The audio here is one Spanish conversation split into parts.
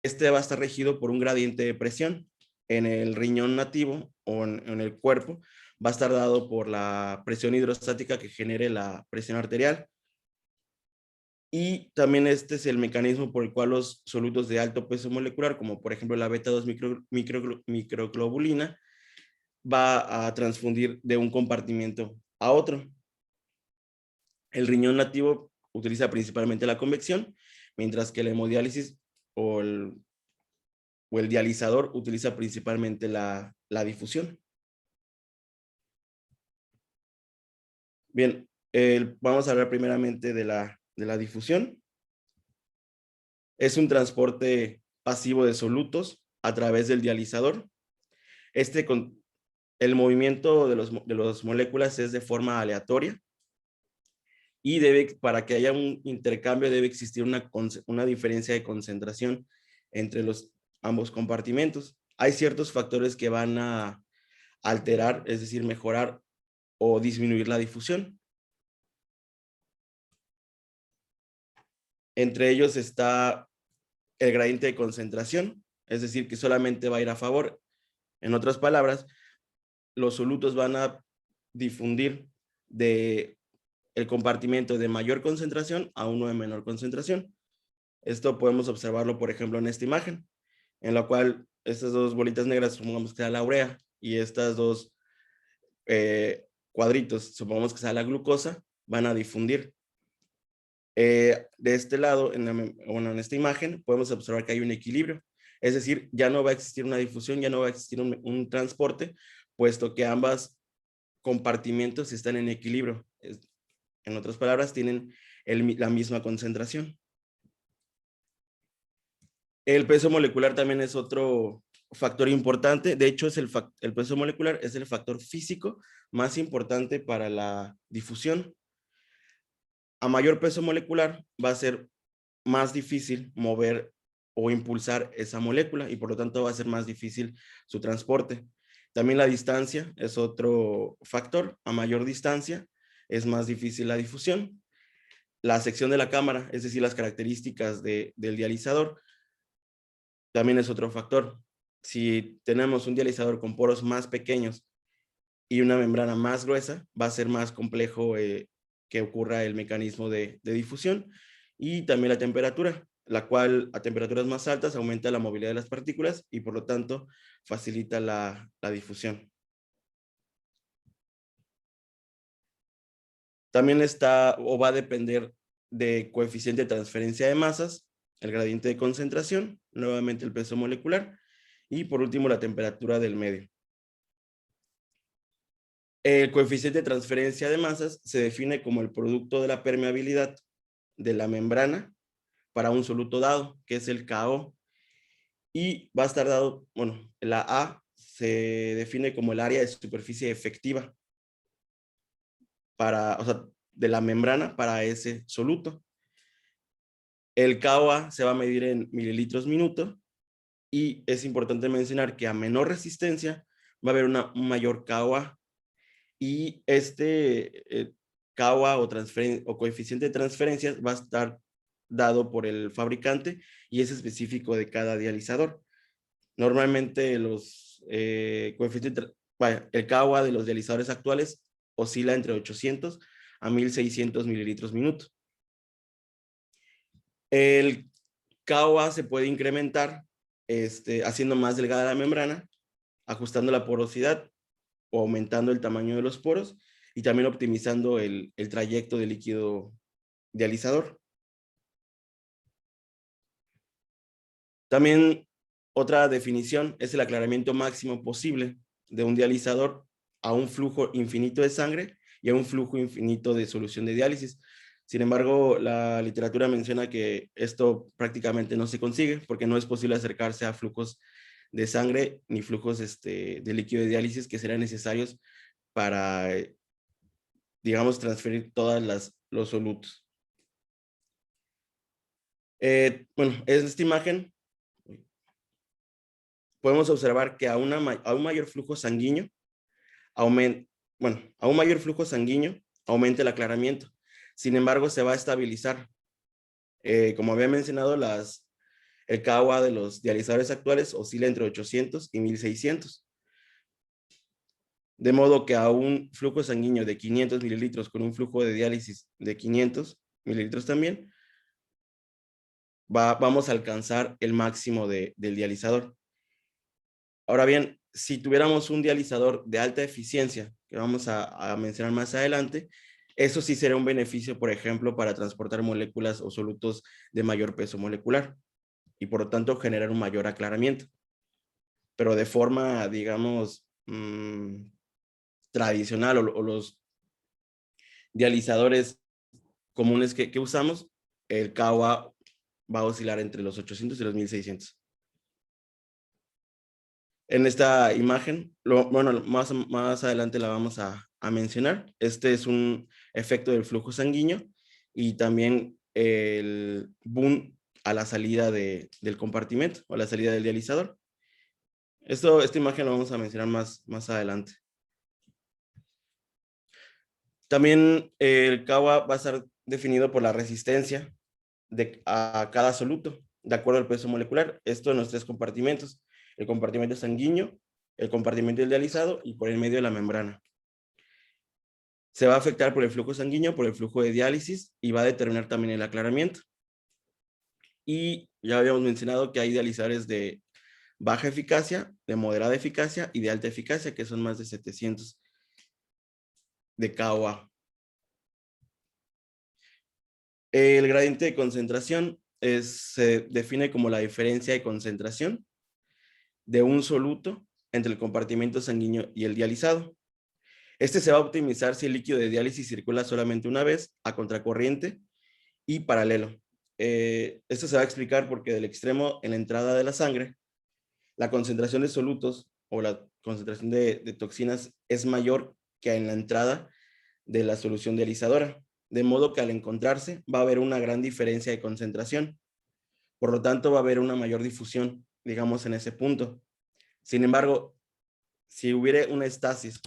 Este va a estar regido por un gradiente de presión. En el riñón nativo o en el cuerpo va a estar dado por la presión hidrostática que genere la presión arterial. Y también este es el mecanismo por el cual los solutos de alto peso molecular, como por ejemplo la beta-2 microglobulina, va a transfundir de un compartimiento a otro. El riñón nativo utiliza principalmente la convección, mientras que la hemodiálisis o el dializador utiliza principalmente la difusión. Bien, vamos a hablar primeramente de la difusión. Es un transporte pasivo de solutos a través del dializador. El movimiento de las moléculas es de forma aleatoria y para que haya un intercambio debe existir una diferencia de concentración entre ambos compartimentos. Hay ciertos factores que van a alterar, es decir, mejorar o disminuir la difusión. Entre ellos está el gradiente de concentración, es decir, que solamente va a ir a favor. En otras palabras, los solutos van a difundir de el compartimento de mayor concentración a uno de menor concentración. Esto podemos observarlo, por ejemplo, en esta imagen, en la cual estas dos bolitas negras, supongamos que sea la urea, y estas dos cuadritos, supongamos que sea la glucosa, van a difundir. De este lado, en esta imagen, podemos observar que hay un equilibrio. Es decir, ya no va a existir una difusión, ya no va a existir un transporte, puesto que ambos compartimentos están en equilibrio. En otras palabras, tienen la misma concentración. El peso molecular también es otro factor importante. De hecho, el peso molecular es el factor físico más importante para la difusión. A mayor peso molecular va a ser más difícil mover o impulsar esa molécula y por lo tanto va a ser más difícil su transporte. También la distancia es otro factor. A mayor distancia es más difícil la difusión. La sección de la cámara, es decir, las características del dializador, también es otro factor. Si tenemos un dializador con poros más pequeños y una membrana más gruesa, va a ser más complejo que ocurra el mecanismo de difusión. Y también la temperatura, la cual a temperaturas más altas aumenta la movilidad de las partículas y por lo tanto facilita la difusión. También está o va a depender de coeficiente de transferencia de masas, el gradiente de concentración, nuevamente el peso molecular y por último la temperatura del medio. El coeficiente de transferencia de masas se define como el producto de la permeabilidad de la membrana para un soluto dado, que es el KO, y va a estar dado, bueno, la A se define como el área de superficie efectiva o sea, de la membrana para ese soluto. El KOA se va a medir en mililitros minuto y es importante mencionar que a menor resistencia va a haber un mayor KOA y este KOA o coeficiente de transferencias va a estar dado por el fabricante y es específico de cada dializador. Normalmente los coeficientes, el KOA de los dializadores actuales oscila entre 800 a 1600 mililitros minuto. El KOA se puede incrementar haciendo más delgada la membrana, ajustando la porosidad o aumentando el tamaño de los poros y también optimizando el trayecto del líquido dializador. También otra definición es el aclaramiento máximo posible de un dializador a un flujo infinito de sangre y a un flujo infinito de solución de diálisis. Sin embargo, la literatura menciona que esto prácticamente no se consigue porque no es posible acercarse a flujos de sangre ni flujos de líquido de diálisis que serán necesarios para, digamos, transferir los solutos. Bueno, en esta imagen podemos observar que a un mayor flujo sanguíneo a un mayor flujo sanguíneo aumenta el aclaramiento. Sin embargo, se va a estabilizar. Como había mencionado, El KWA de los dializadores actuales oscila entre 800 y 1600. De modo que a un flujo sanguíneo de 500 mililitros con un flujo de diálisis de 500 mililitros también, vamos a alcanzar el máximo del dializador. Ahora bien, si tuviéramos un dializador de alta eficiencia, que vamos a mencionar más adelante, eso sí sería un beneficio, por ejemplo, para transportar moléculas o solutos de mayor peso molecular y por lo tanto generar un mayor aclaramiento. Pero de forma, digamos, tradicional o los dializadores comunes que usamos, el KWA va a oscilar entre los 800 y los 1600. En esta imagen, bueno, más adelante la vamos a mencionar. Este es un efecto del flujo sanguíneo y también el boom a la salida del compartimento o a la salida del dializador. Esta imagen la vamos a mencionar más adelante. También el KWA va a estar definido por la resistencia a cada soluto, de acuerdo al peso molecular. Esto en los tres compartimentos: el compartimento sanguíneo, el compartimento del dializado y por el medio de la membrana. Se va a afectar por el flujo sanguíneo, por el flujo de diálisis y va a determinar también el aclaramiento. Y ya habíamos mencionado que hay dializadores de baja eficacia, de moderada eficacia y de alta eficacia, que son más de 700 de KOA. El gradiente de concentración se define como la diferencia de concentración de un soluto entre el compartimento sanguíneo y el dializado. Este se va a optimizar si el líquido de diálisis circula solamente una vez a contracorriente y paralelo. Esto se va a explicar porque del extremo en la entrada de la sangre, la concentración de solutos o la concentración de toxinas es mayor que en la entrada de la solución dializadora, de modo que al encontrarse va a haber una gran diferencia de concentración. Por lo tanto, va a haber una mayor difusión, digamos, en ese punto. Sin embargo, si hubiera una estasis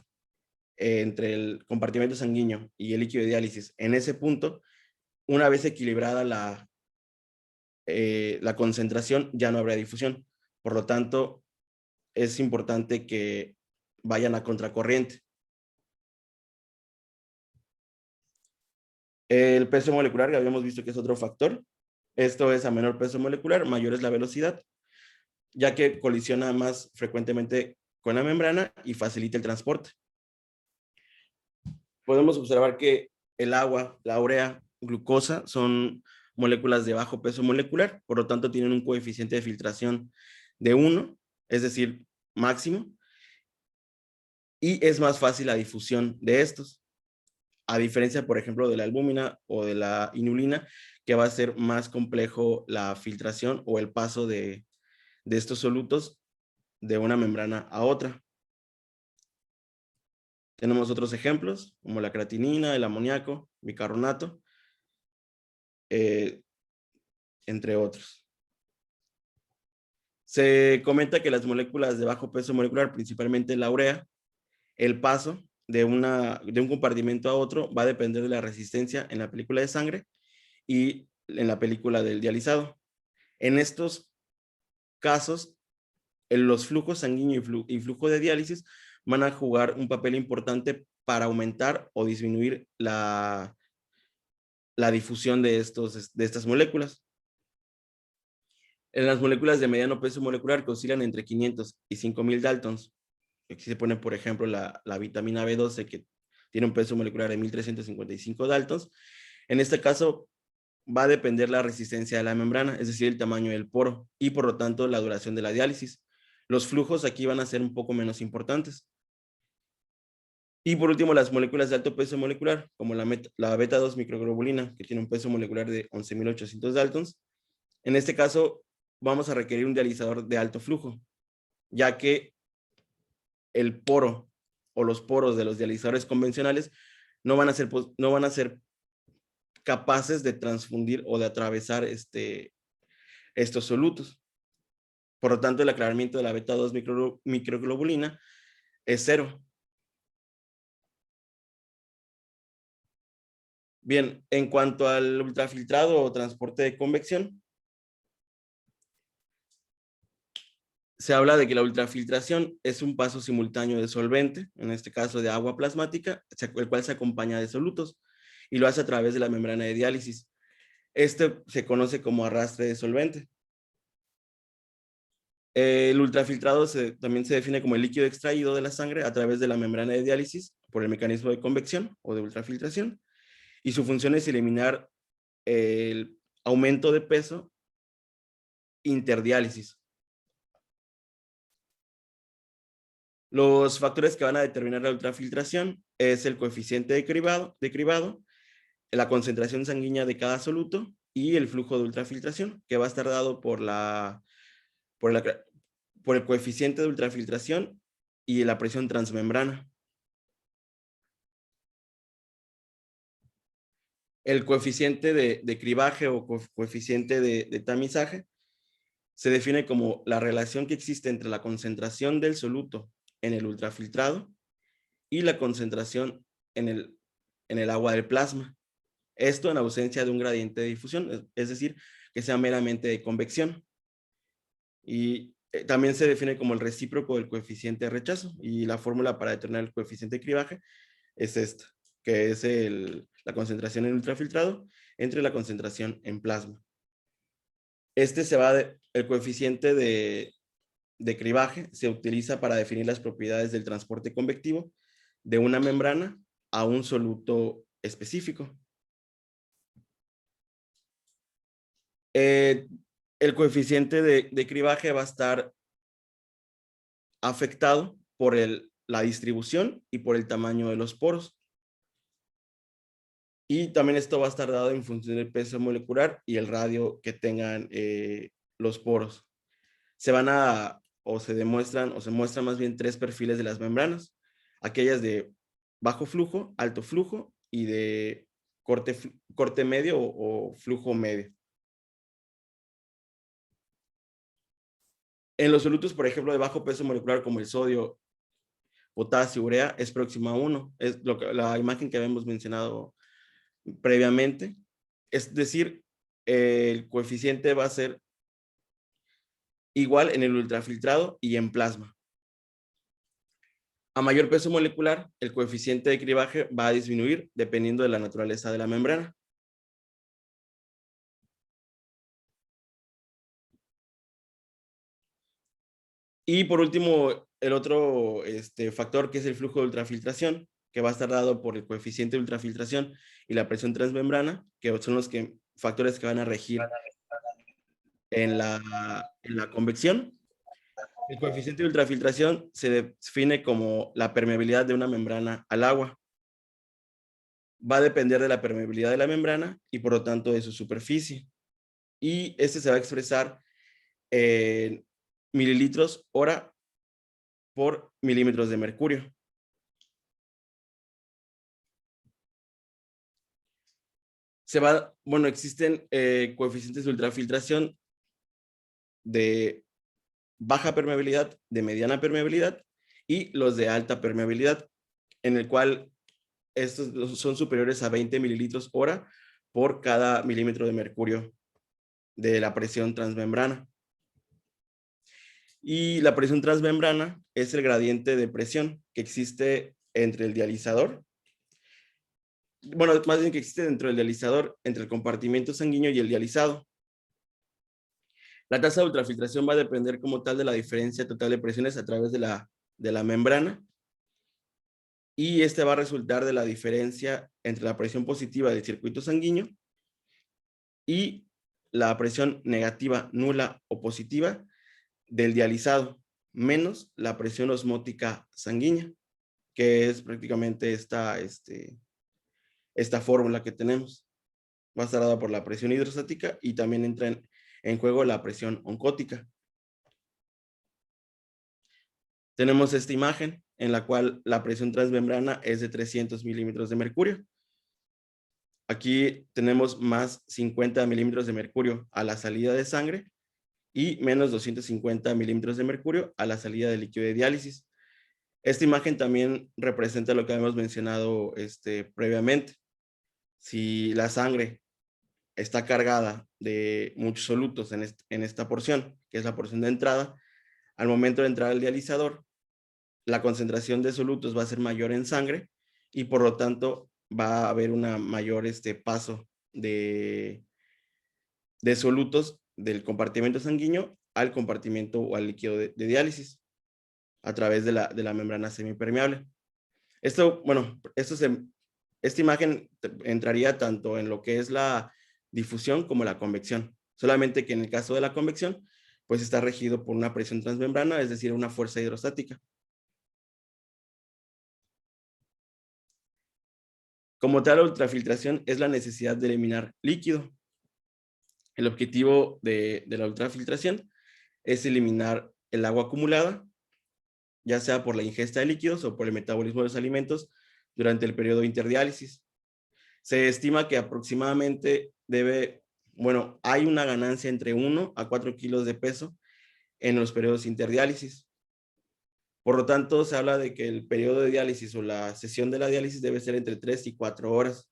entre el compartimento sanguíneo y el líquido de diálisis en ese punto, una vez equilibrada la concentración, ya no habrá difusión. Por lo tanto, es importante que vayan a contracorriente. El peso molecular, ya habíamos visto que es otro factor. Esto es: a menor peso molecular, mayor es la velocidad, ya que colisiona más frecuentemente con la membrana y facilita el transporte. Podemos observar que el agua, la urea, glucosa son moléculas de bajo peso molecular, por lo tanto tienen un coeficiente de filtración de 1, es decir, máximo, y es más fácil la difusión de estos, a diferencia, por ejemplo, de la albúmina o de la inulina, que va a ser más complejo la filtración o el paso de estos solutos de una membrana a otra. Tenemos otros ejemplos, como la creatinina, el amoníaco, bicarbonato, entre otros. Se comenta que las moléculas de bajo peso molecular, principalmente la urea, el paso de un compartimento a otro va a depender de la resistencia en la película de sangre y en la película del dializado. En estos casos, los flujos sanguíneos y flujo de diálisis van a jugar un papel importante para aumentar o disminuir la difusión de estas moléculas. En las moléculas de mediano peso molecular, que oscilan entre 500 y 5000 Daltons, aquí se pone, por ejemplo, la vitamina B12, que tiene un peso molecular de 1355 Daltons. En este caso, va a depender la resistencia de la membrana, es decir, el tamaño del poro y por lo tanto la duración de la diálisis. Los flujos aquí van a ser un poco menos importantes. Y por último, las moléculas de alto peso molecular, como la beta-2 microglobulina, que tiene un peso molecular de 11.800 Daltons. En este caso, vamos a requerir un dializador de alto flujo, ya que el poro o los poros de los dializadores convencionales no van a ser capaces de transfundir o de atravesar estos solutos. Por lo tanto, el aclaramiento de la beta-2 microglobulina es 0. Bien, en cuanto al ultrafiltrado o transporte de convección, se habla de que la ultrafiltración es un paso simultáneo de solvente, en este caso de agua plasmática, el cual se acompaña de solutos y lo hace a través de la membrana de diálisis. Este se conoce como arrastre de solvente. El ultrafiltrado también se define como el líquido extraído de la sangre a través de la membrana de diálisis por el mecanismo de convección o de ultrafiltración, y su función es eliminar el aumento de peso interdiálisis. Los factores que van a determinar la ultrafiltración es el coeficiente de cribado, la concentración sanguínea de cada soluto y el flujo de ultrafiltración, que va a estar dado por, la, por el coeficiente de ultrafiltración y la presión transmembrana. El coeficiente de cribaje o coeficiente de tamizaje se define como la relación que existe entre la concentración del soluto en el ultrafiltrado y la concentración en el agua del plasma. Esto en ausencia de un gradiente de difusión, es decir, que sea meramente de convección. Y también se define como el recíproco del coeficiente de rechazo, y la fórmula para determinar el coeficiente de cribaje es esta, que es la concentración en ultrafiltrado entre la concentración en plasma. El coeficiente de cribaje se utiliza para definir las propiedades del transporte convectivo de una membrana a un soluto específico. El coeficiente de cribaje va a estar afectado por la distribución y por el tamaño de los poros. Y también esto va a estar dado en función del peso molecular y el radio que tengan los poros. Se muestran más bien tres perfiles de las membranas: aquellas de bajo flujo, alto flujo y de corte medio o flujo medio. En los solutos, por ejemplo, de bajo peso molecular como el sodio, potasio, urea, es próximo a 1. Es la imagen que habíamos mencionado previamente. Es decir, el coeficiente va a ser igual en el ultrafiltrado y en plasma. A mayor peso molecular, el coeficiente de cribaje va a disminuir dependiendo de la naturaleza de la membrana. Y por último, el otro factor, que es el flujo de ultrafiltración, que va a estar dado por el coeficiente de ultrafiltración y la presión transmembrana, que son los factores que van a regir en la convección. El coeficiente de ultrafiltración se define como la permeabilidad de una membrana al agua. Va a depender de la permeabilidad de la membrana y por lo tanto de su superficie. Y este se va a expresar en mililitros hora por milímetros de mercurio. Existen coeficientes de ultrafiltración de baja permeabilidad, de mediana permeabilidad y los de alta permeabilidad, en el cual estos son superiores a 20 mililitros hora por cada milímetro de mercurio de la presión transmembrana. Y la presión transmembrana es el gradiente de presión que existe entre el dializador, más bien que existe dentro del dializador, entre el compartimento sanguíneo y el dializado. La tasa de ultrafiltración va a depender como tal de la diferencia total de presiones a través de la membrana, y este va a resultar de la diferencia entre la presión positiva del circuito sanguíneo y la presión negativa, nula o positiva del dializado, menos la presión osmótica sanguínea, que es prácticamente esta fórmula que tenemos. Va a estar dada por la presión hidrostática y también entra en juego la presión oncótica. Tenemos esta imagen en la cual la presión transmembrana es de 300 milímetros de mercurio. Aquí tenemos más 50 milímetros de mercurio a la salida de sangre y menos 250 milímetros de mercurio a la salida del líquido de diálisis. Esta imagen también representa lo que habíamos mencionado previamente. Si la sangre está cargada de muchos solutos en esta porción, que es la porción de entrada, Al momento de entrar al dializador, la concentración de solutos va a ser mayor en sangre y por lo tanto va a haber una mayor paso de solutos del compartimento sanguíneo al compartimento o al líquido de diálisis a través de la membrana semipermeable. Esto, bueno, esta imagen entraría tanto en lo que es la difusión como la convección. Solamente que en el caso de la convección, pues está regido por una presión transmembrana, es decir, una fuerza hidrostática. Como tal, la ultrafiltración es la necesidad de eliminar líquido. El objetivo de la ultrafiltración es eliminar el agua acumulada, ya sea por la ingesta de líquidos o por el metabolismo de los alimentos durante el periodo de interdiálisis. Se estima que aproximadamente hay una ganancia entre 1 a 4 kilos de peso en los periodos interdiálisis. Por lo tanto, se habla de que el periodo de diálisis o la sesión de la diálisis debe ser entre 3 y 4 horas.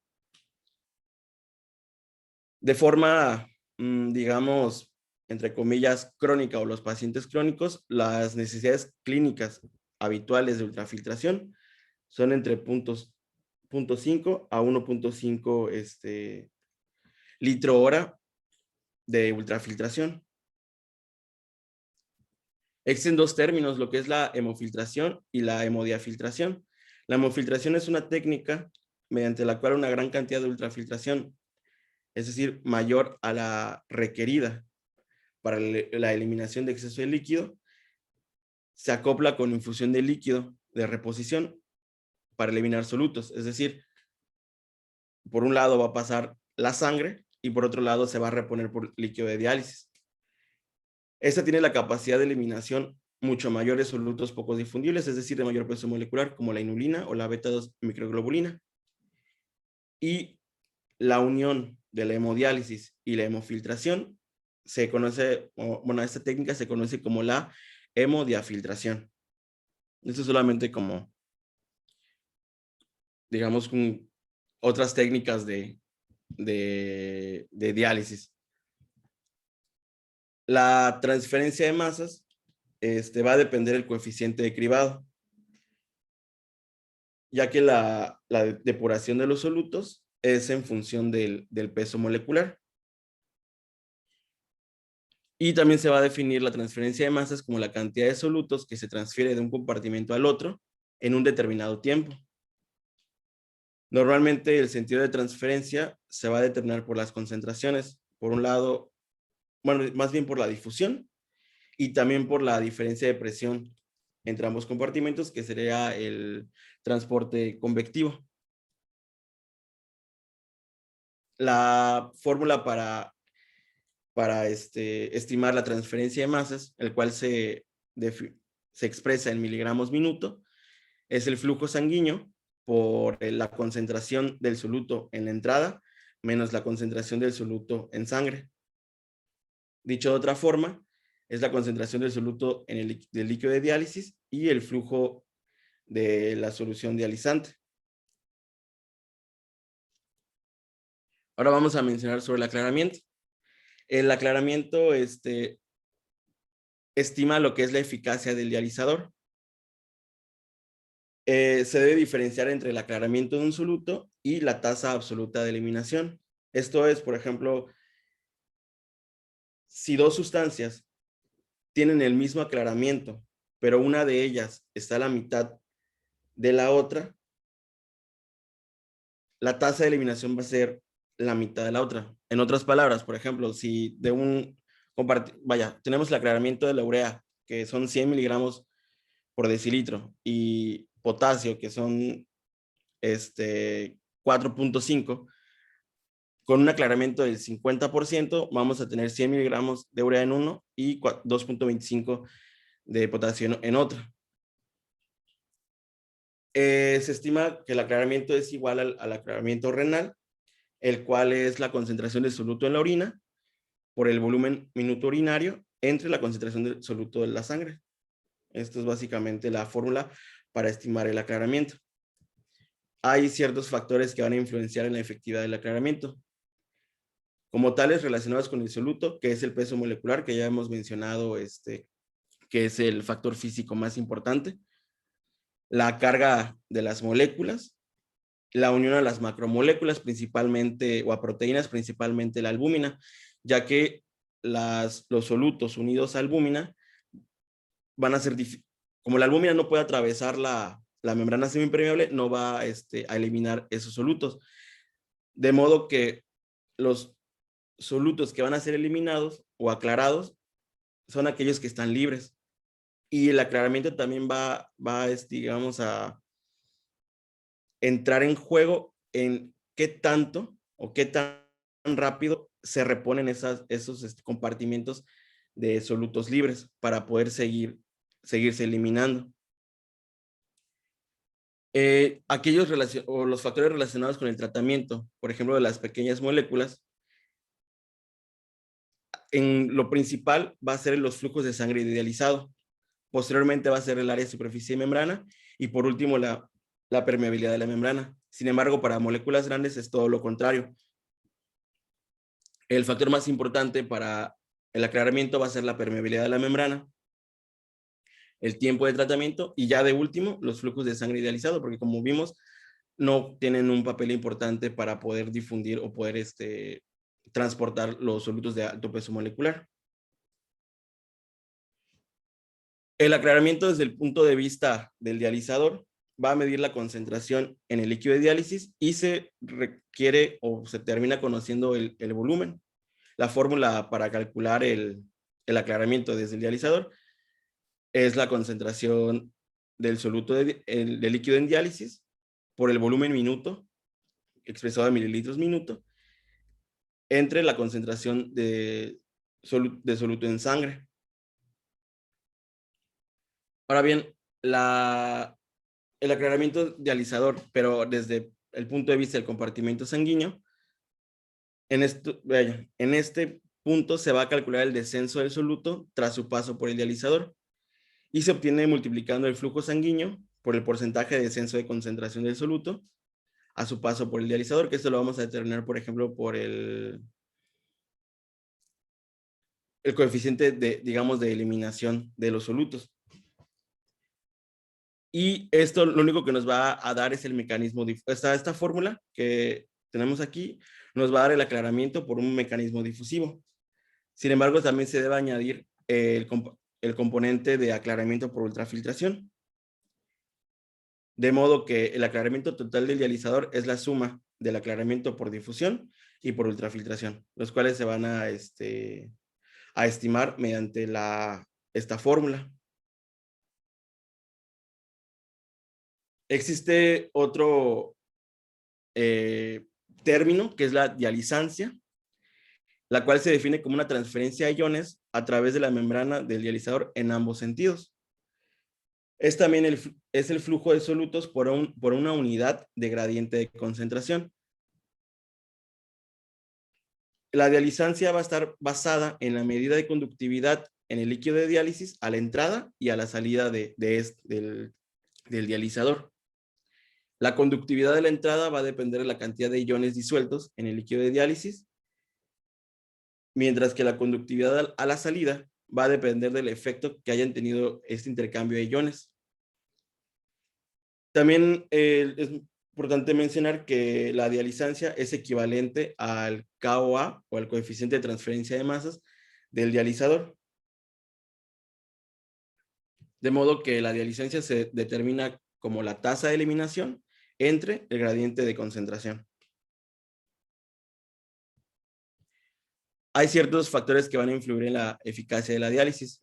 De forma, digamos, entre comillas, crónica o los pacientes crónicos, las necesidades clínicas habituales de ultrafiltración son entre 0.5 a 1.5 litro hora de ultrafiltración. Existen dos términos, lo que es la hemofiltración y la hemodiafiltración. La hemofiltración es una técnica mediante la cual una gran cantidad de ultrafiltración, es decir, mayor a la requerida para la eliminación de exceso de líquido, se acopla con infusión de líquido de reposición para eliminar solutos. Es decir, por un lado va a pasar la sangre y por otro lado se va a reponer por líquido de diálisis. Esta tiene la capacidad de eliminación mucho mayor de solutos poco difundibles, es decir, de mayor peso molecular, como la inulina o la beta-2 microglobulina. Y la unión de la hemodiálisis y la hemofiltración se conoce, esta técnica se conoce como la hemodiafiltración. Esto es solamente como, digamos, con otras técnicas de diálisis. La transferencia de masas va a depender del coeficiente de cribado, ya que la depuración de los solutos es en función del peso molecular. Y también se va a definir la transferencia de masas como la cantidad de solutos que se transfiere de un compartimento al otro en un determinado tiempo. Normalmente el sentido de transferencia se va a determinar por las concentraciones. Por un lado, bueno, más bien por la difusión y también por la diferencia de presión entre ambos compartimentos, que sería el transporte convectivo. La fórmula para estimar la transferencia de masas, el cual se expresa en miligramos minuto, es el flujo sanguíneo por la concentración del soluto en la entrada menos la concentración del soluto en sangre. Dicho de otra forma, es la concentración del soluto en del líquido de diálisis y el flujo de la solución dializante. Ahora vamos a mencionar sobre el aclaramiento. El aclaramiento estima lo que es la eficacia del dializador. Se debe diferenciar entre el aclaramiento de un soluto y la tasa absoluta de eliminación. Esto es, por ejemplo, si dos sustancias tienen el mismo aclaramiento, pero una de ellas está a la mitad de la otra, la tasa de eliminación va a ser la mitad de la otra. En otras palabras, por ejemplo, si tenemos el aclaramiento de la urea, que son 100 miligramos por decilitro, y potasio, que son 4.5, con un aclaramiento del 50%, vamos a tener 100 miligramos de urea en uno y 2.25 de potasio en otro. Se estima que el aclaramiento es igual al aclaramiento renal, el cual es la concentración de soluto en la orina por el volumen minuto urinario entre la concentración del soluto de la sangre. Esto es básicamente la fórmula para estimar el aclaramiento. Hay ciertos factores que van a influenciar en la efectividad del aclaramiento, como tales relacionados con el soluto, que es el peso molecular, que ya hemos mencionado que es el factor físico más importante, la carga de las moléculas, la unión a las macromoléculas principalmente, o a proteínas, principalmente la albúmina, ya que los solutos unidos a albúmina van a ser, como la albúmina no puede atravesar la membrana semiimpermeable, no va a eliminar esos solutos. De modo que los solutos que van a ser eliminados o aclarados son aquellos que están libres. Y el aclaramiento también va digamos, a entrar en juego en qué tanto o qué tan rápido se reponen esos compartimientos de solutos libres para poder seguirse eliminando. Los factores relacionados con el tratamiento, por ejemplo, de las pequeñas moléculas, en lo principal va a ser los flujos de sangre idealizado. Posteriormente va a ser el área de superficie y membrana, y por último la permeabilidad de la membrana. Sin embargo, para moléculas grandes es todo lo contrario. El factor más importante para el aclaramiento va a ser la permeabilidad de la membrana, el tiempo de tratamiento y ya de último los flujos de sangre idealizado, porque como vimos, no tienen un papel importante para poder difundir o poder transportar los solutos de alto peso molecular. El aclaramiento desde el punto de vista del dializador va a medir la concentración en el líquido de diálisis y se requiere o se termina conociendo el volumen. La fórmula para calcular el aclaramiento desde el dializador es la concentración del soluto del líquido en diálisis por el volumen minuto, expresado en mililitros minuto, entre la concentración de soluto en sangre. Ahora bien, el aclaramiento dializador, pero desde el punto de vista del compartimento sanguíneo, en este punto se va a calcular el descenso del soluto tras su paso por el dializador y se obtiene multiplicando el flujo sanguíneo por el porcentaje de descenso de concentración del soluto a su paso por el dializador, que esto lo vamos a determinar, por ejemplo, por el coeficiente digamos, de eliminación de los solutos. Y esto lo único que nos va a dar es el mecanismo, esta fórmula que tenemos aquí, nos va a dar el aclaramiento por un mecanismo difusivo. Sin embargo, también se debe añadir el componente de aclaramiento por ultrafiltración. De modo que el aclaramiento total del dializador es la suma del aclaramiento por difusión y por ultrafiltración, los cuales se van a estimar mediante esta fórmula. Existe otro término que es la dializancia, la cual se define como una transferencia de iones a través de la membrana del dializador en ambos sentidos. Es también es el flujo de solutos por una unidad de gradiente de concentración. La dializancia va a estar basada en la medida de conductividad en el líquido de diálisis a la entrada y a la salida del dializador. La conductividad de la entrada va a depender de la cantidad de iones disueltos en el líquido de diálisis, mientras que la conductividad a la salida va a depender del efecto que hayan tenido este intercambio de iones. También es importante mencionar que la dializancia es equivalente al KOA o al coeficiente de transferencia de masas del dializador. De modo que la dializancia se determina como la tasa de eliminación entre el gradiente de concentración. Hay ciertos factores que van a influir en la eficacia de la diálisis.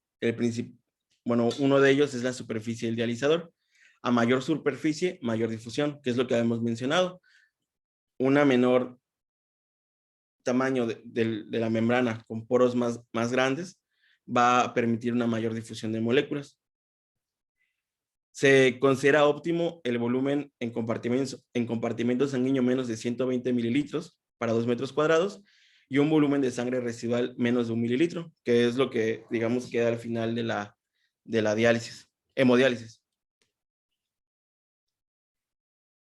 Uno de ellos es la superficie del dializador. A mayor superficie, mayor difusión, que es lo que habíamos mencionado. Una menor tamaño de la membrana con poros más grandes va a permitir una mayor difusión de moléculas. Se considera óptimo el volumen en compartimento sanguíneo menos de 120 mililitros para 2 metros cuadrados y un volumen de sangre residual menos de 1 mililitro, que es lo que, digamos, queda al final de la diálisis, hemodiálisis.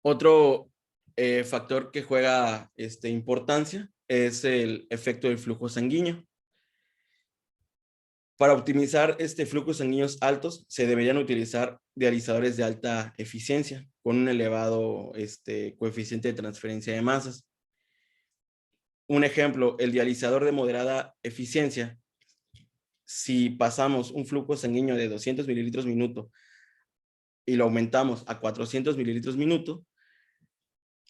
Otro factor que juega importancia es el efecto del flujo sanguíneo. Para optimizar flujos sanguíneos altos, se deberían utilizar dializadores de alta eficiencia con un elevado coeficiente de transferencia de masas. Un ejemplo, el dializador de moderada eficiencia, si pasamos un flujo sanguíneo de 200 mililitros minuto y lo aumentamos a 400 mililitros minuto,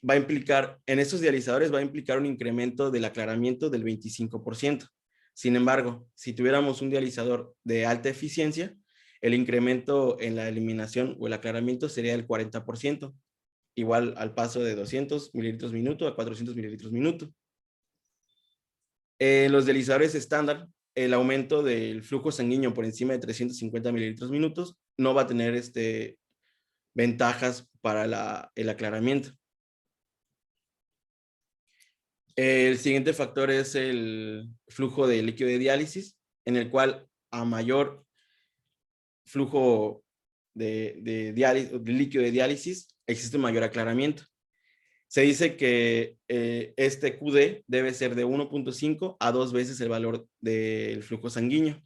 va a implicar, en estos dializadores va a implicar un incremento del aclaramiento del 25%. Sin embargo, si tuviéramos un dializador de alta eficiencia, el incremento en la eliminación o el aclaramiento sería del 40%, igual al paso de 200 mililitros minuto a 400 mililitros minuto. Los dializadores estándar, el aumento del flujo sanguíneo por encima de 350 mililitros minutos no va a tener ventajas para el aclaramiento. El siguiente factor es el flujo de líquido de diálisis, en el cual a mayor flujo de líquido de diálisis existe un mayor aclaramiento. Se dice que este QD debe ser de 1.5 a 2 veces el valor del flujo sanguíneo.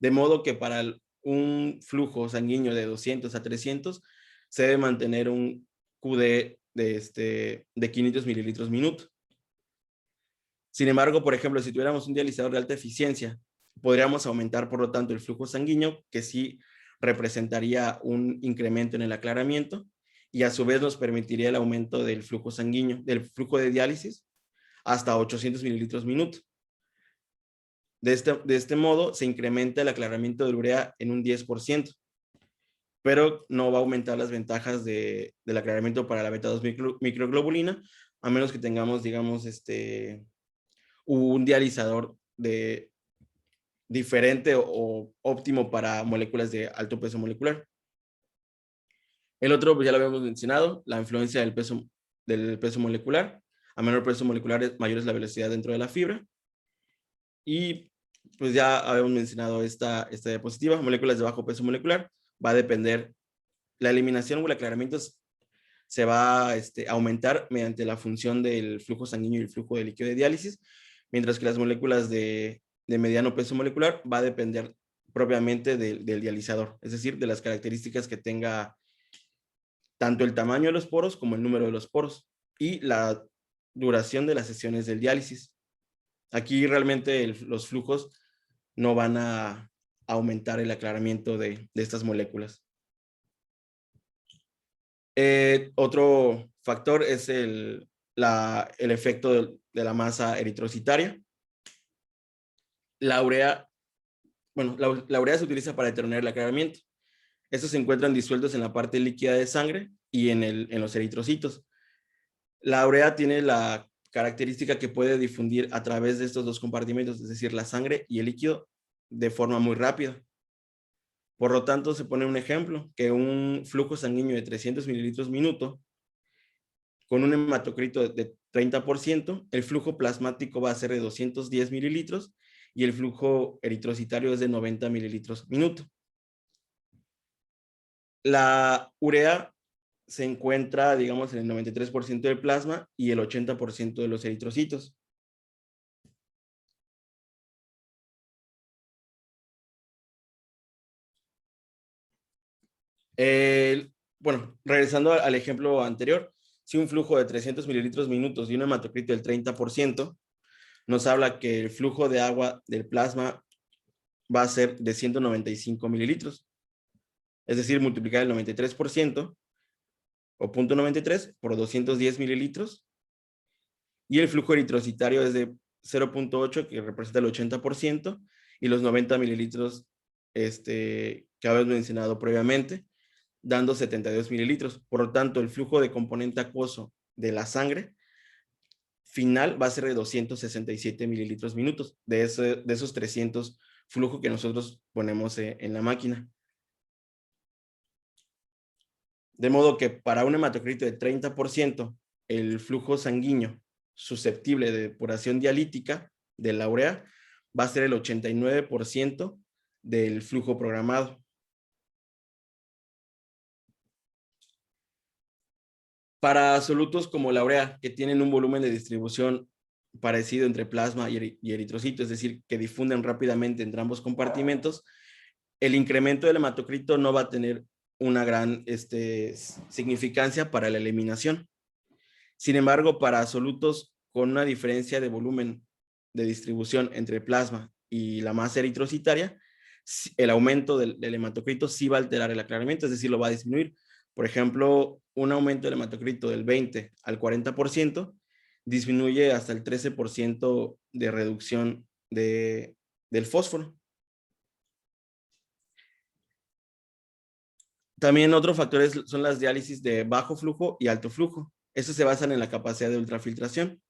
De modo que para un flujo sanguíneo de 200 a 300 se debe mantener un QD de 500 mililitros minuto. Sin embargo, por ejemplo, si tuviéramos un dializador de alta eficiencia, podríamos aumentar, por lo tanto, el flujo sanguíneo, que sí representaría un incremento en el aclaramiento, y a su vez nos permitiría el aumento del flujo sanguíneo, del flujo de diálisis, hasta 800 mililitros minuto. De este modo, se incrementa el aclaramiento de urea en un 10%, pero no va a aumentar las ventajas del aclaramiento para la beta-2 microglobulina, a menos que tengamos, digamos, un dializador diferente o óptimo para moléculas de alto peso molecular. El otro, pues ya lo habíamos mencionado, la influencia del peso molecular. A menor peso molecular, mayor es la velocidad dentro de la fibra. Y pues ya habíamos mencionado esta diapositiva, moléculas de bajo peso molecular. Va a depender, la eliminación o el aclaramiento se va a aumentar mediante la función del flujo sanguíneo y el flujo de líquido de diálisis, mientras que las moléculas de mediano peso molecular va a depender propiamente del dializador, es decir, de las características que tenga tanto el tamaño de los poros como el número de los poros y la duración de las sesiones del diálisis. Aquí realmente los flujos no van a aumentar el aclaramiento de estas moléculas. Otro factor es el efecto de la masa eritrocitaria. La urea se utiliza para determinar el aclaramiento. Estos se encuentran disueltos en la parte líquida de sangre y en los eritrocitos. La urea tiene la característica que puede difundir a través de estos dos compartimentos, es decir, la sangre y el líquido, de forma muy rápida. Por lo tanto, se pone un ejemplo, que un flujo sanguíneo de 300 mililitros minuto, con un hematocrito de 30%, el flujo plasmático va a ser de 210 mililitros y el flujo eritrocitario es de 90 mililitros minuto. La urea se encuentra, digamos, en el 93% del plasma y el 80% de los eritrocitos. Bueno, regresando al ejemplo anterior, si un flujo de 300 mililitros minutos y un hematocrito del 30%, nos habla que el flujo de agua del plasma va a ser de 195 mililitros. Es decir, multiplicar el 93% o 0.93 por 210 mililitros. Y el flujo eritrocitario es de 0.8, que representa el 80%, y los 90 mililitros que habíamos mencionado previamente, dando 72 mililitros. Por lo tanto, el flujo de componente acuoso de la sangre final va a ser de 267 mililitros minutos, de esos 300 flujo que nosotros ponemos en la máquina. De modo que para un hematocrito de 30%, el flujo sanguíneo susceptible de depuración dialítica de la urea va a ser el 89% del flujo programado. Para solutos como la urea, que tienen un volumen de distribución parecido entre plasma y eritrocito, es decir, que difunden rápidamente entre ambos compartimentos, el incremento del hematocrito no va a tener una gran significancia para la eliminación. Sin embargo, para solutos con una diferencia de volumen de distribución entre plasma y la masa eritrocitaria, el aumento del hematocrito sí va a alterar el aclaramiento, es decir, lo va a disminuir. Por ejemplo, un aumento del hematocrito del 20 al 40% disminuye hasta el 13% de reducción del fósforo. También otros factores son las diálisis de bajo flujo y alto flujo. Estos se basan en la capacidad de ultrafiltración.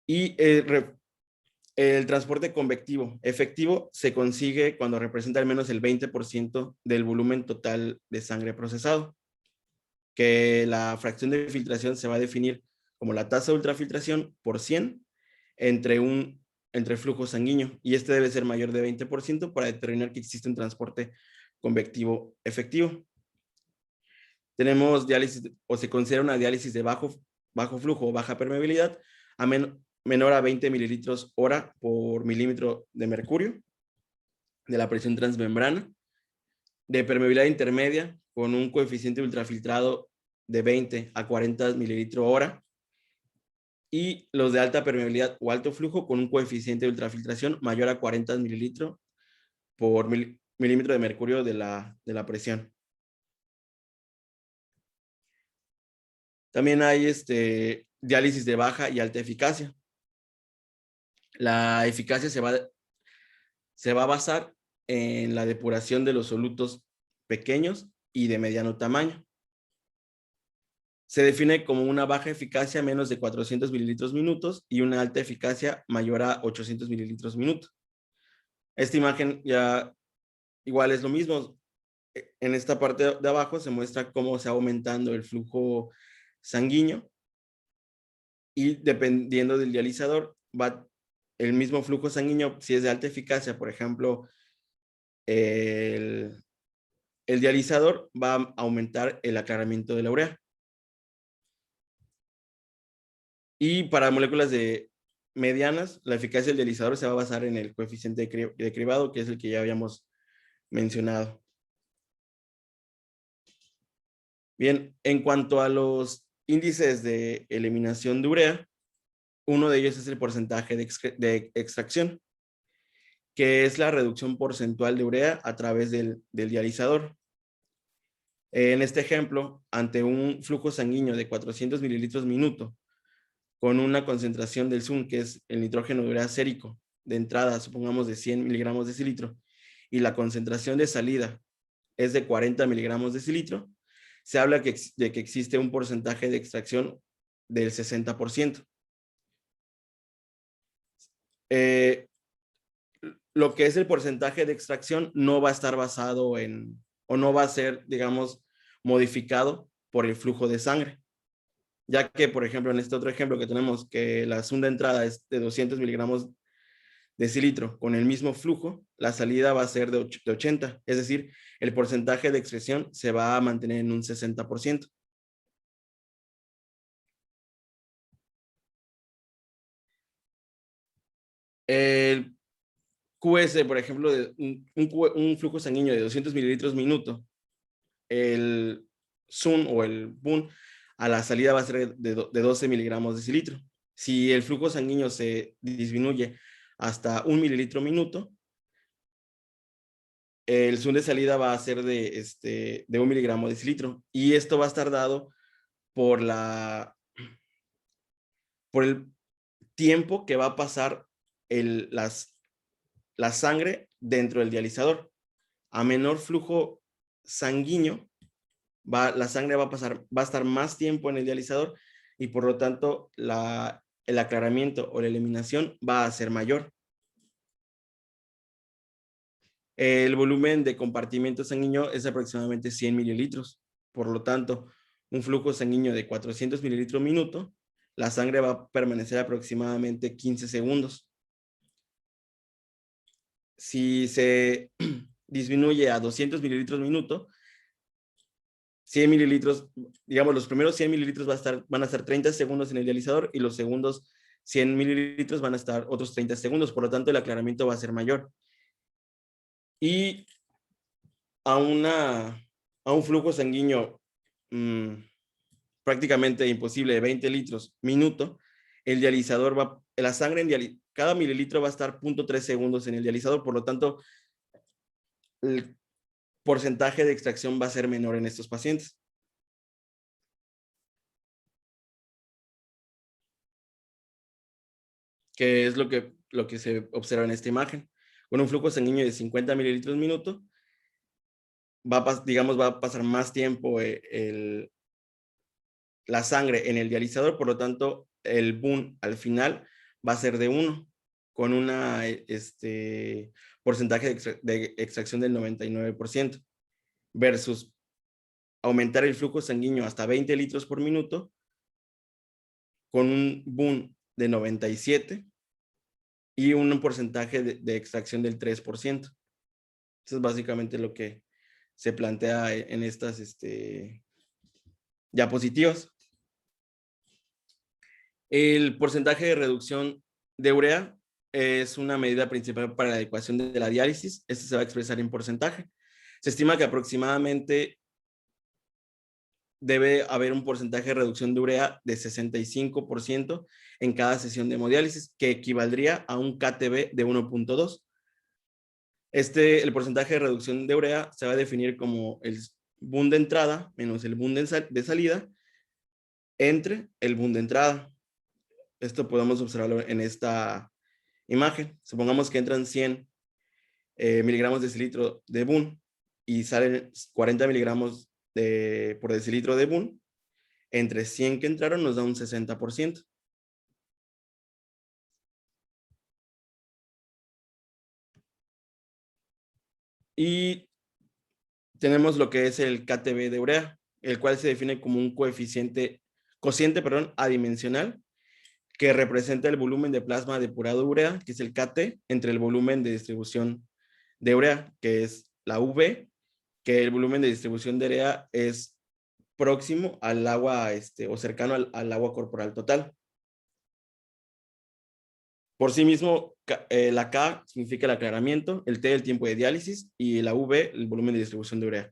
Y el transporte convectivo efectivo se consigue cuando representa al menos el 20% del volumen total de sangre procesado, que la fracción de filtración se va a definir como la tasa de ultrafiltración por 100 entre el flujo sanguíneo, y este debe ser mayor de 20% para determinar que existe un transporte convectivo efectivo. Tenemos diálisis, o se considera una diálisis de bajo flujo o baja permeabilidad, menor a 20 mililitros hora por milímetro de mercurio de la presión transmembrana, de permeabilidad intermedia con un coeficiente ultrafiltrado de 20 a 40 mililitros hora, y los de alta permeabilidad o alto flujo con un coeficiente de ultrafiltración mayor a 40 mililitros por milímetro de mercurio de la presión. También hay diálisis de baja y alta eficacia. La eficacia se va a basar en la depuración de los solutos pequeños y de mediano tamaño. Se define como una baja eficacia menos de 400 mililitros minutos y una alta eficacia mayor a 800 mililitros minutos. Esta imagen ya igual es lo mismo. En esta parte de abajo se muestra cómo se va aumentando el flujo sanguíneo, y dependiendo del dializador va el mismo flujo sanguíneo. Si es de alta eficacia, por ejemplo, el dializador va a aumentar el aclaramiento de la urea. Y para moléculas medianas, la eficacia del dializador se va a basar en el coeficiente de cribado, que es el que ya habíamos mencionado. Bien, en cuanto a los índices de eliminación de urea, uno de ellos es el porcentaje de extracción, que es la reducción porcentual de urea a través del dializador. En este ejemplo, ante un flujo sanguíneo de 400 mililitros minuto, con una concentración del ZUM, que es el nitrógeno de urea sérico, de entrada, supongamos de 100 miligramos de decilitro, y la concentración de salida es de 40 miligramos de decilitro, se habla de que existe un porcentaje de extracción del 60%. Lo que es el porcentaje de extracción no va a estar basado o no va a ser, digamos, modificado por el flujo de sangre, ya que, por ejemplo, en este otro ejemplo que tenemos, que la ZUM de entrada es de 200 miligramos de decilitro con el mismo flujo, la salida va a ser de 80, es decir, el porcentaje de excreción se va a mantener en un 60%. El QS, por ejemplo, de un flujo sanguíneo de 200 mililitros minuto, el ZUM o el BUN a la salida va a ser de 12 miligramos de decilitro. Si el flujo sanguíneo se disminuye hasta 1 mililitro minuto, el ZUM de salida va a ser de 1 miligramo de decilitro, y esto va a estar dado por el tiempo que va a pasar la sangre dentro del dializador. A menor flujo sanguíneo, la sangre va a estar más tiempo en el dializador, y por lo tanto el aclaramiento o la eliminación va a ser mayor. El volumen de compartimento sanguíneo es aproximadamente 100 mililitros. Por lo tanto, un flujo sanguíneo de 400 mililitros minuto, la sangre va a permanecer aproximadamente 15 segundos. Si se disminuye a 200 mililitros minuto, 100 mililitros, digamos, los primeros 100 mililitros van a estar 30 segundos en el dializador, y los segundos 100 mililitros van a estar otros 30 segundos, por lo tanto el aclaramiento va a ser mayor. Y a un flujo sanguíneo prácticamente imposible de 20 litros minuto, el dializador la sangre cada mililitro va a estar 0.3 segundos en el dializador, por lo tanto, el porcentaje de extracción va a ser menor en estos pacientes. Que es lo que se observa en esta imagen. Con un flujo sanguíneo de 50 mililitros minuto, va a pasar más tiempo la sangre en el dializador, por lo tanto, el boom al final va a ser de 1, con un porcentaje de extracción del 99%, versus aumentar el flujo sanguíneo hasta 20 litros por minuto, con un boom de 97 y un porcentaje de extracción del 3%. Eso es básicamente lo que se plantea en estas diapositivas. El porcentaje de reducción de urea es una medida principal para la ecuación de la diálisis. Este se va a expresar en porcentaje. Se estima que aproximadamente debe haber un porcentaje de reducción de urea de 65% en cada sesión de hemodiálisis, que equivaldría a un KTB de 1.2. El porcentaje de reducción de urea se va a definir como el boom de entrada menos el boom de salida entre el boom de entrada. Esto podemos observarlo en esta imagen. Supongamos que entran 100 miligramos de decilitro de boom y salen 40 miligramos por decilitro de boom. Entre 100 que entraron nos da un 60%. Y tenemos lo que es el KTB de urea, el cual se define como un cociente adimensional que representa el volumen de plasma depurado de urea, que es el KT, entre el volumen de distribución de urea, que es la V, que el volumen de distribución de urea es próximo al agua o cercano al agua corporal total. Por sí mismo, la K significa el aclaramiento, el T el tiempo de diálisis y la V el volumen de distribución de urea.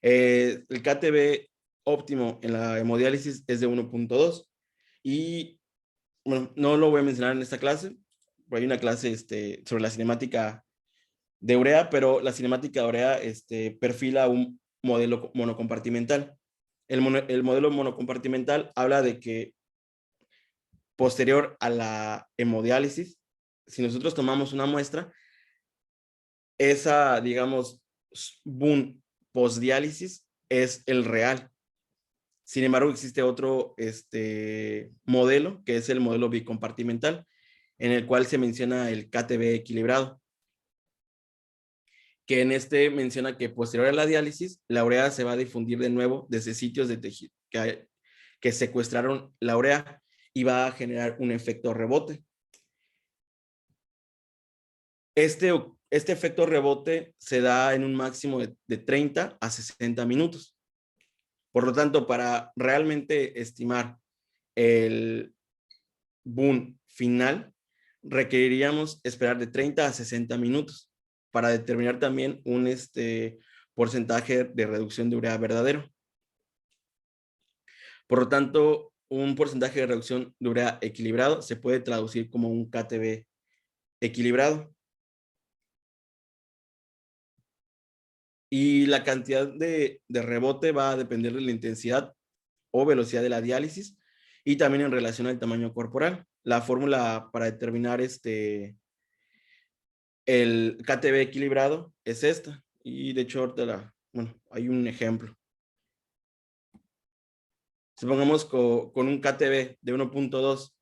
El KTB óptimo en la hemodiálisis es de 1.2 y bueno, no lo voy a mencionar en esta clase, hay una clase sobre la cinemática de urea, pero la cinemática de urea perfila un modelo monocompartimental. El modelo monocompartimental habla de que posterior a la hemodiálisis, si nosotros tomamos una muestra, esa, digamos, boom postdiálisis es el real. Sin embargo, existe otro modelo, que es el modelo bicompartimental, en el cual se menciona el KTB equilibrado, que en menciona que posterior a la diálisis, la urea se va a difundir de nuevo desde sitios de tejido que secuestraron la urea y va a generar un efecto rebote. Este efecto rebote se da en un máximo de 30 a 60 minutos. Por lo tanto, para realmente estimar el boom final, requeriríamos esperar de 30 a 60 minutos para determinar también un porcentaje de reducción de urea verdadero. Por lo tanto, un porcentaje de reducción de urea equilibrado se puede traducir como un KTB equilibrado. Y la cantidad de rebote va a depender de la intensidad o velocidad de la diálisis y también en relación al tamaño corporal. La fórmula para determinar el KTB equilibrado es esta. Y de hecho, ahorita hay un ejemplo. Supongamos con un KTB de 1.2,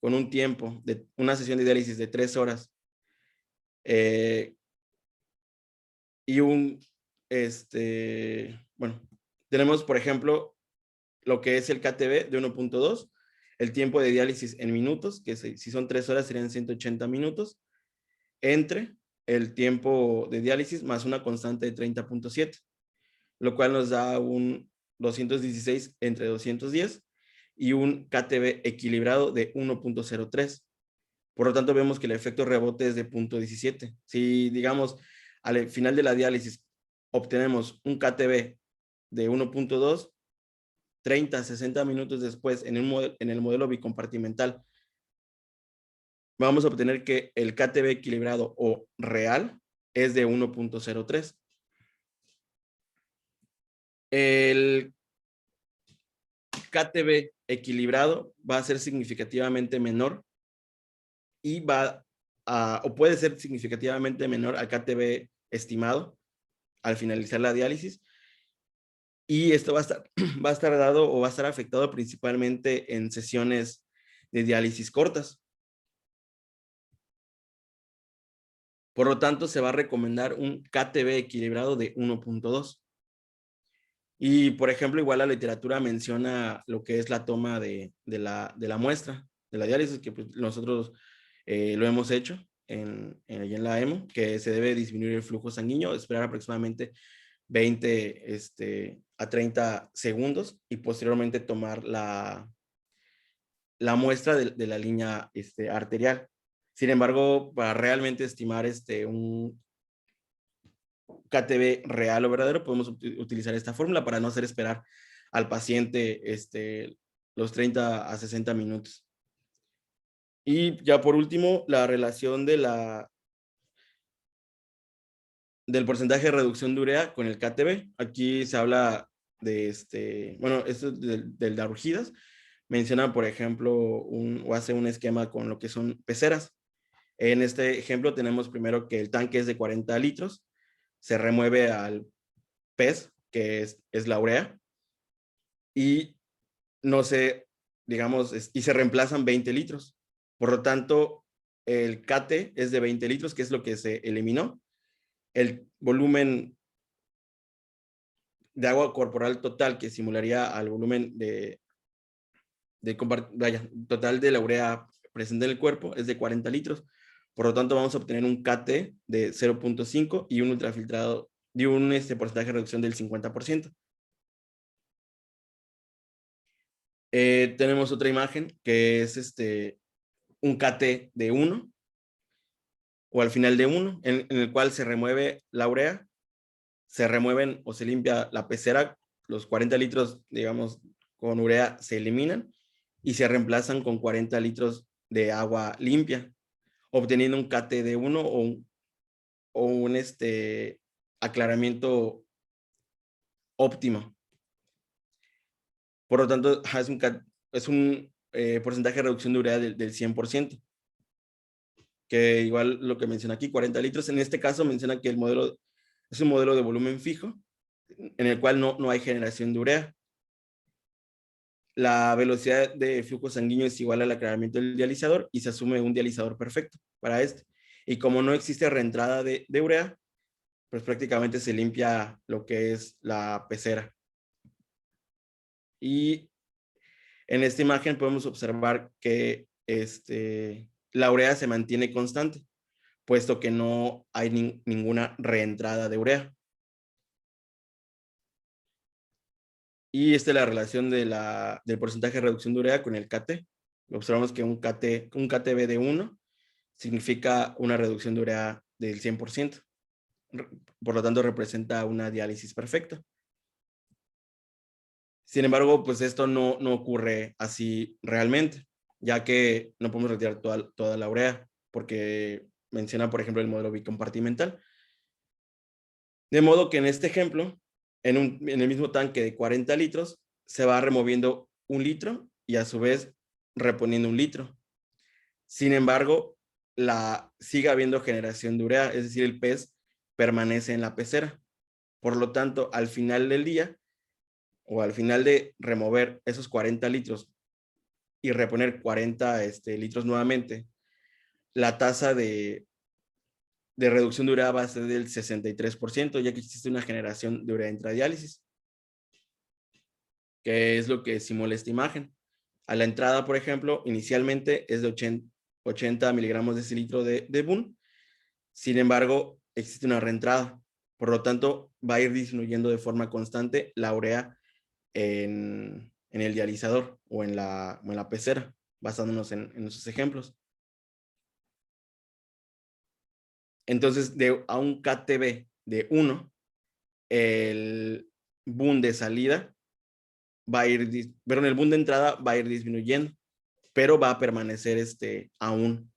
con un tiempo de una sesión de diálisis de 3 horas, y tenemos, por ejemplo, lo que es el KTB de 1.2, el tiempo de diálisis en minutos, que si son 3 horas serían 180 minutos, entre el tiempo de diálisis más una constante de 30.7, lo cual nos da un 216 entre 210, y un KTB equilibrado de 1.03. Por lo tanto, vemos que el efecto rebote es de 0.17. Si, digamos, al final de la diálisis obtenemos un KTB de 1.2, 30, 60 minutos después en el modelo bicompartimental, vamos a obtener que el KTB equilibrado o real es de 1.03. El KTB equilibrado va a ser significativamente menor y o puede ser significativamente menor al KTB estimado al finalizar la diálisis. Y esto va a estar dado o va a estar afectado principalmente en sesiones de diálisis cortas. Por lo tanto, se va a recomendar un KTB equilibrado de 1.2. Y, por ejemplo, igual la literatura menciona lo que es la toma de la muestra, de la diálisis, que pues, nosotros lo hemos hecho en la EMO, que se debe disminuir el flujo sanguíneo, esperar aproximadamente 20 a 30 segundos y posteriormente tomar la muestra de la línea arterial. Sin embargo, para realmente estimar un KTB real o verdadero, podemos utilizar esta fórmula para no hacer esperar al paciente los 30 a 60 minutos. Y ya por último, la relación del porcentaje de reducción de urea con el KTB. Aquí se habla de bueno, esto es del Dargidas. Menciona, por ejemplo, o hace un esquema con lo que son peceras. En este ejemplo tenemos primero que el tanque es de 40 litros, se remueve al pez, que es la urea, y no se, digamos, y se reemplazan 20 litros. Por lo tanto, el KT es de 20 litros, que es lo que se eliminó. El volumen de agua corporal total, que simularía al volumen total de la urea presente en el cuerpo, es de 40 litros. Por lo tanto, vamos a obtener un KT de 0.5 y un ultrafiltrado de un porcentaje de reducción del 50%. Tenemos otra imagen que es un KT de 1 o al final de 1, en el cual se remueve la urea, se remueven o se limpia la pecera, los 40 litros, digamos, con urea se eliminan y se reemplazan con 40 litros de agua limpia, obteniendo un KT de 1 o un aclaramiento óptimo. Por lo tanto, es un porcentaje de reducción de urea del 100%, que igual lo que menciona aquí, 40 litros. En este caso menciona que el modelo es un modelo de volumen fijo, en el cual no hay generación de urea. La velocidad de flujo sanguíneo es igual al aclaramiento del dializador y se asume un dializador perfecto para este. Y como no existe reentrada de urea, pues prácticamente se limpia lo que es la pecera. Y en esta imagen podemos observar que la urea se mantiene constante, puesto que no hay ninguna reentrada de urea. Y esta es la relación del porcentaje de reducción de urea con el KT. Observamos que un KTB de 1 significa una reducción de urea del 100%. Por lo tanto, representa una diálisis perfecta. Sin embargo, pues esto no ocurre así realmente, ya que no podemos retirar toda la urea, porque menciona, por ejemplo, el modelo bicompartimental. De modo que en este ejemplo, en el mismo tanque de 40 litros, se va removiendo 1 litro y a su vez reponiendo 1 litro. Sin embargo, sigue habiendo generación de urea, es decir, el pez permanece en la pecera. Por lo tanto, al final del día, o al final de remover esos 40 litros y reponer 40 litros nuevamente, la tasa de reducción de urea va a ser del 63%, ya que existe una generación de urea intradiálisis, que es lo que simula esta imagen. A la entrada, por ejemplo, inicialmente es de 80 miligramos de decilitro de BUN. Sin embargo, existe una reentrada. Por lo tanto, va a ir disminuyendo de forma constante la urea en en el dializador o en la pecera, basándonos en esos ejemplos. Entonces, a un KTB de 1, el boom de salida va a ir, pero el boom de entrada va a ir disminuyendo, pero va a permanecer aún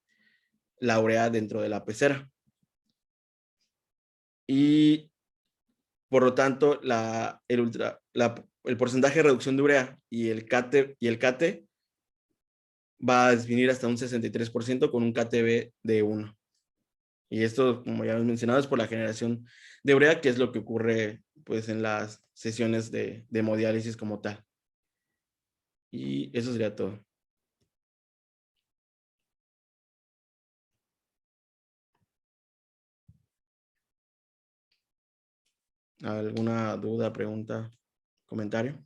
la urea dentro de la pecera. Y por lo tanto, el porcentaje de reducción de urea y el KT va a disminuir hasta un 63% con un KTB de 1. Y esto, como ya hemos mencionado, es por la generación de urea, que es lo que ocurre pues, en las sesiones de hemodiálisis como tal. Y eso sería todo. ¿Alguna duda, pregunta, comentario?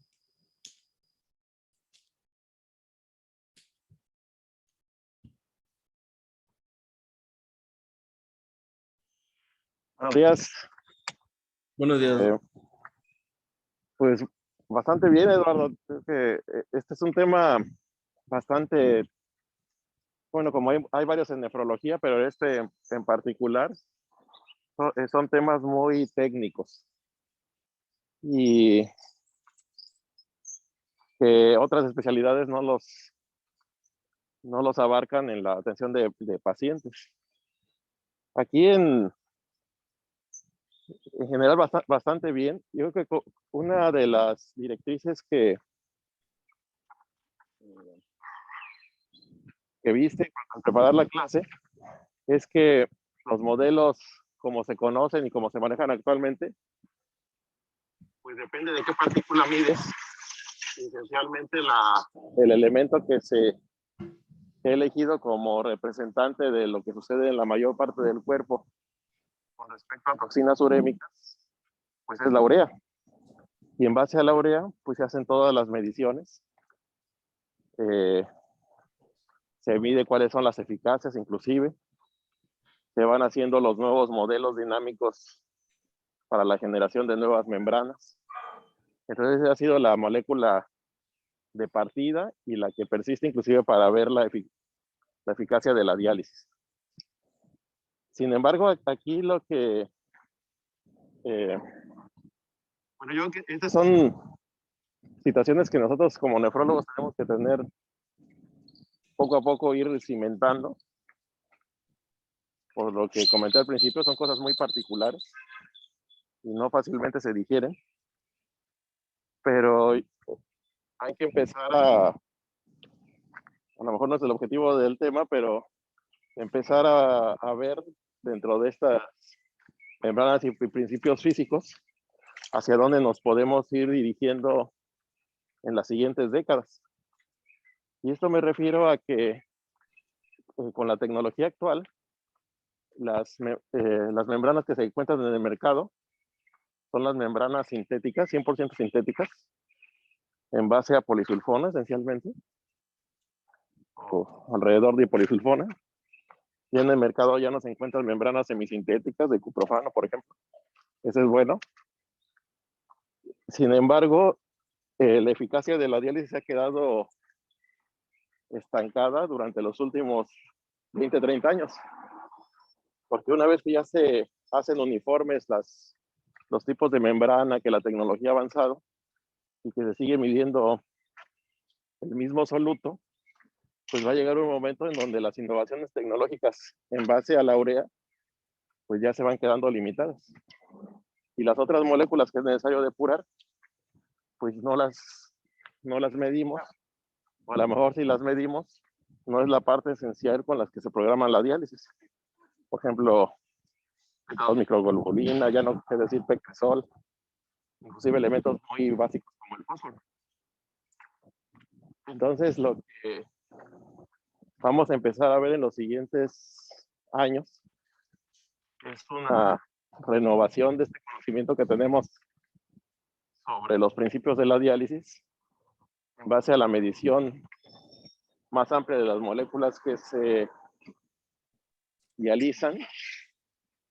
Buenos días. Buenos días. Pues bastante bien, Eduardo. Creo que este es un tema bastante, bueno, como hay varios en nefrología, pero este en particular son temas muy técnicos y que otras especialidades no los abarcan en la atención de pacientes. Aquí en general bastante bien. Yo creo que una de las directrices que viste al preparar la clase es que los modelos como se conocen y como se manejan actualmente, pues depende de qué partícula mides. Esencialmente el elemento que se ha elegido como representante de lo que sucede en la mayor parte del cuerpo con respecto a toxinas urémicas, pues es la urea. Y en base a la urea, pues se hacen todas las mediciones. Se mide cuáles son las eficacias, inclusive. Se van haciendo los nuevos modelos dinámicos para la generación de nuevas membranas. Entonces, esa ha sido la molécula de partida y la que persiste inclusive para ver la eficacia de la diálisis. Sin embargo, aquí lo que... bueno, yo creo que estas son situaciones que nosotros como nefrólogos tenemos que tener poco a poco, ir cimentando. Por lo que comenté al principio, son cosas muy particulares y no fácilmente se digieren. Pero hay que empezar a lo mejor no es el objetivo del tema, pero empezar a ver dentro de estas membranas y principios físicos hacia dónde nos podemos ir dirigiendo en las siguientes décadas. Y esto me refiero a que con la tecnología actual, las membranas que se encuentran en el mercado son las membranas sintéticas, 100% sintéticas, en base a polisulfona esencialmente, o alrededor de polisulfona. Y en el mercado ya no se encuentran membranas semisintéticas de cuprofano, por ejemplo. Eso es bueno. Sin embargo, la eficacia de la diálisis ha quedado estancada durante los últimos 20, 30 años. Porque una vez que ya se hacen uniformes los tipos de membrana, que la tecnología ha avanzado y que se sigue midiendo el mismo soluto, pues va a llegar un momento en donde las innovaciones tecnológicas en base a la urea, pues ya se van quedando limitadas. Y las otras moléculas que es necesario depurar, pues no las medimos, o a lo mejor si las medimos, no es la parte esencial con las que se programa la diálisis. Por ejemplo, microglobulina, ya no sé decir pecresol, inclusive elementos muy básicos como el fósforo. Entonces, lo que vamos a empezar a ver en los siguientes años es una renovación de este conocimiento que tenemos sobre los principios de la diálisis en base a la medición más amplia de las moléculas que se dializan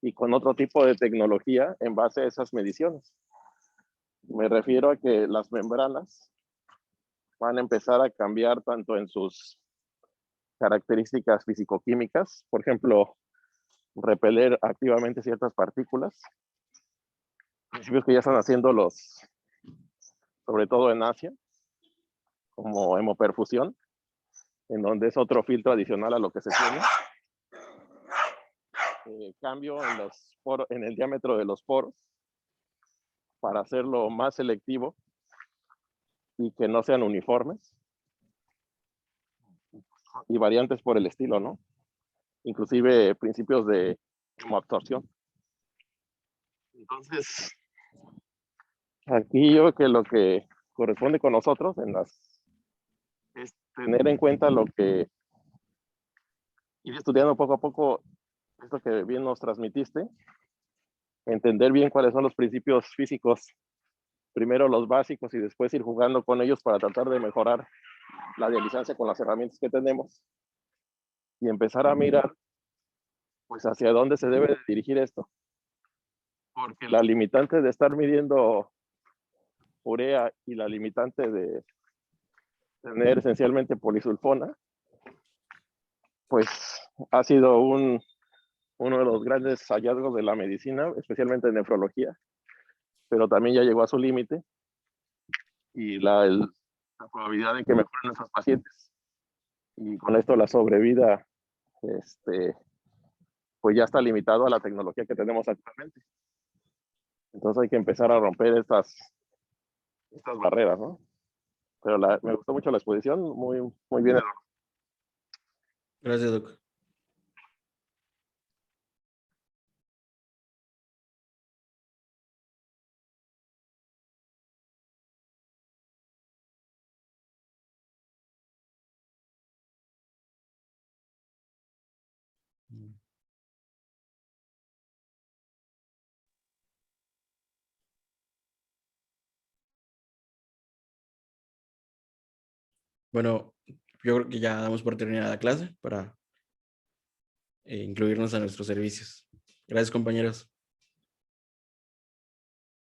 y con otro tipo de tecnología en base a esas mediciones. Me refiero a que las membranas van a empezar a cambiar tanto en sus características fisicoquímicas, por ejemplo, repeler activamente ciertas partículas, principios que ya están haciendo sobre todo en Asia, como hemoperfusión, en donde es otro filtro adicional a lo que se tiene. Cambio en el diámetro de los poros para hacerlo más selectivo y que no sean uniformes, y variantes por el estilo, ¿no? Inclusive principios de hemoabsorción. Entonces, aquí yo creo que lo que corresponde con nosotros es tener en cuenta ir estudiando poco a poco esto que bien nos transmitiste, entender bien cuáles son los principios físicos, primero los básicos y después ir jugando con ellos para tratar de mejorar la dializancia con las herramientas que tenemos y empezar a mirar pues hacia dónde se debe de dirigir esto. Porque la limitante de estar midiendo urea y la limitante de tener esencialmente polisulfona, pues ha sido uno de los grandes hallazgos de la medicina, especialmente en nefrología, pero también ya llegó a su límite y la probabilidad de que mejoren nuestros pacientes y con esto la sobrevida, pues ya está limitado a la tecnología que tenemos actualmente. Entonces hay que empezar a romper estas barreras, ¿no? Pero me gustó mucho la exposición, muy, muy bien. Gracias, Doc. Bueno, yo creo que ya damos por terminada la clase para incluirnos a nuestros servicios. Gracias, compañeros.